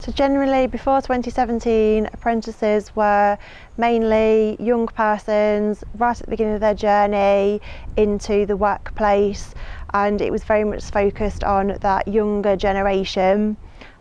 So generally before 2017, apprentices were mainly young persons right at the beginning of their journey into the workplace, and it was very much focused on that younger generation.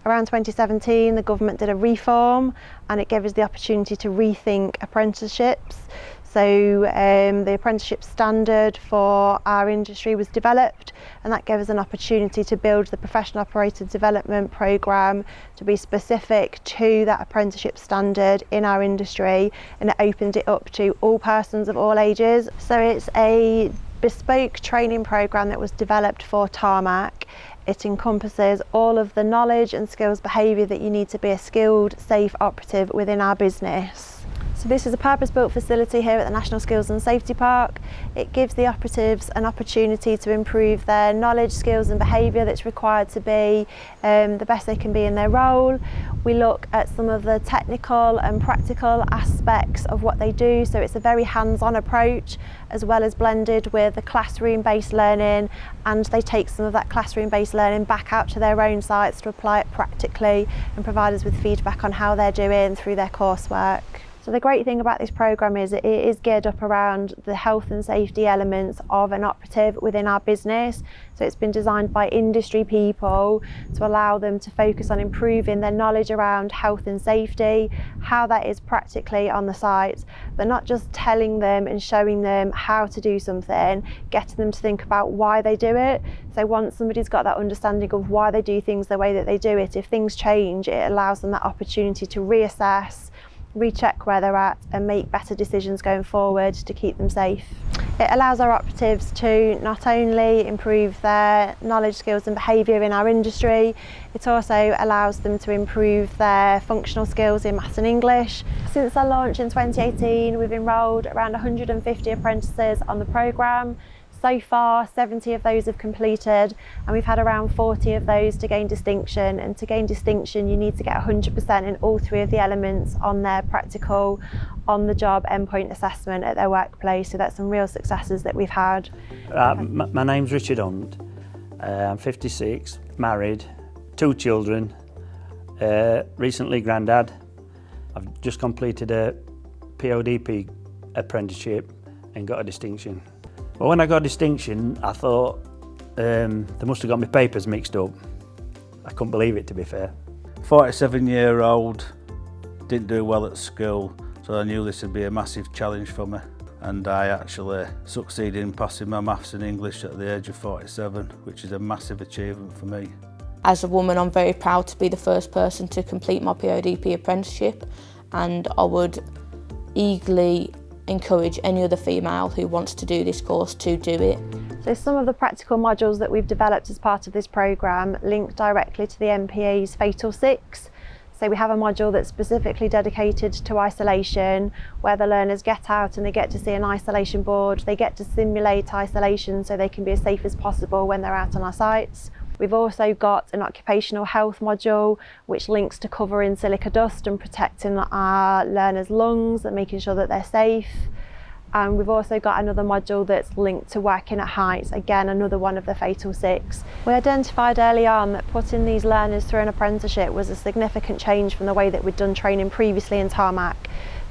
Around 2017, the government did a reform and it gave us the opportunity to rethink apprenticeships. So the apprenticeship standard for our industry was developed, and that gave us an opportunity to build the professional operator development programme to be specific to that apprenticeship standard in our industry, and it opened it up to all persons of all ages. So it's a bespoke training programme that was developed for Tarmac. It encompasses all of the knowledge and skills behaviour that you need to be a skilled, safe operative within our business. So this is a purpose-built facility here at the National Skills and Safety Park. It gives the operatives an opportunity to improve their knowledge, skills and behaviour that's required to be the best they can be in their role. We look at some of the technical and practical aspects of what they do, so it's a very hands-on approach as well as blended with the classroom-based learning, and they take some of that classroom-based learning back out to their own sites to apply it practically and provide us with feedback on how they're doing through their coursework. So the great thing about this programme is it is geared up around the health and safety elements of an operative within our business. So it's been designed by industry people to allow them to focus on improving their knowledge around health and safety, how that is practically on the site, but not just telling them and showing them how to do something, getting them to think about why they do it. So once somebody's got that understanding of why they do things the way that they do it, if things change, it allows them that opportunity to reassess, recheck where they're at and make better decisions going forward to keep them safe. It allows our operatives to not only improve their knowledge, skills and behaviour in our industry, it also allows them to improve their functional skills in maths and English. Since our launch in 2018, we've enrolled around 150 apprentices on the programme. So far, 70 of those have completed, and we've had around 40 of those to gain distinction. And to gain distinction, you need to get 100% in all three of the elements on their practical, on-the-job endpoint assessment at their workplace. So that's some real successes that we've had. My name's Richard Hunt. I'm 56, married, 2 children, recently granddad. I've just completed a PODP apprenticeship and got a distinction. Well, when I got a distinction, I thought they must have got my papers mixed up. I couldn't believe it, to be fair. 47-year-old, didn't do well at school, so I knew this would be a massive challenge for me. And I actually succeeded in passing my maths and English at the age of 47, which is a massive achievement for me. As a woman, I'm very proud to be the first person to complete my PODP apprenticeship, and I would eagerly encourage any other female who wants to do this course to do it. So some of the practical modules that we've developed as part of this programme link directly to the MPE's Fatal 6. So we have a module that's specifically dedicated to isolation, where the learners get out and they get to see an isolation board, they get to simulate isolation so they can be as safe as possible when they're out on our sites. We've also got an occupational health module which links to covering silica dust and protecting our learners' lungs and making sure that they're safe. And we've also got another module that's linked to working at heights, again another one of the Fatal 6. We identified early on that putting these learners through an apprenticeship was a significant change from the way that we'd done training previously in Tarmac.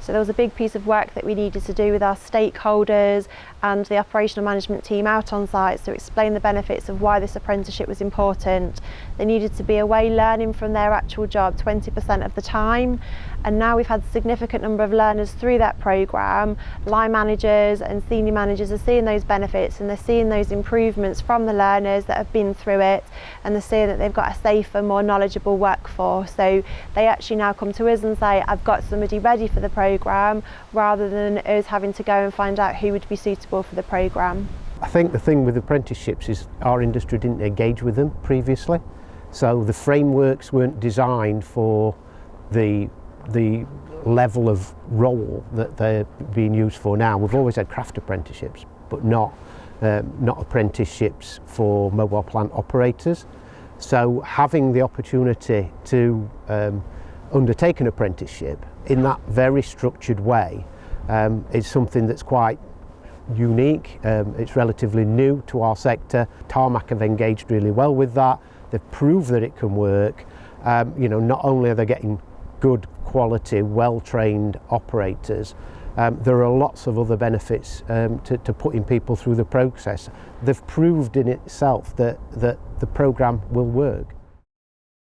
So there was a big piece of work that we needed to do with our stakeholders and the operational management team out on site to explain the benefits of why this apprenticeship was important. They needed to be away learning from their actual job 20% of the time, and now we've had a significant number of learners through that programme. Line managers and senior managers are seeing those benefits and they're seeing those improvements from the learners that have been through it, and they're seeing that they've got a safer, more knowledgeable workforce. So they actually now come to us and say, I've got somebody ready for the programme, rather than us having to go and find out who would be suitable for the programme. I think the thing with apprenticeships is our industry didn't engage with them previously, so the frameworks weren't designed for the level of role that they're being used for now. We've always had craft apprenticeships, but not apprenticeships for mobile plant operators. So having the opportunity to undertake an apprenticeship in that very structured way is something that's quite unique. It's relatively new to our sector. Tarmac have engaged really well with that. They've proved that it can work, You know, not only are they getting good quality, well-trained operators, there are lots of other benefits to putting people through the process. They've proved in itself that the programme will work.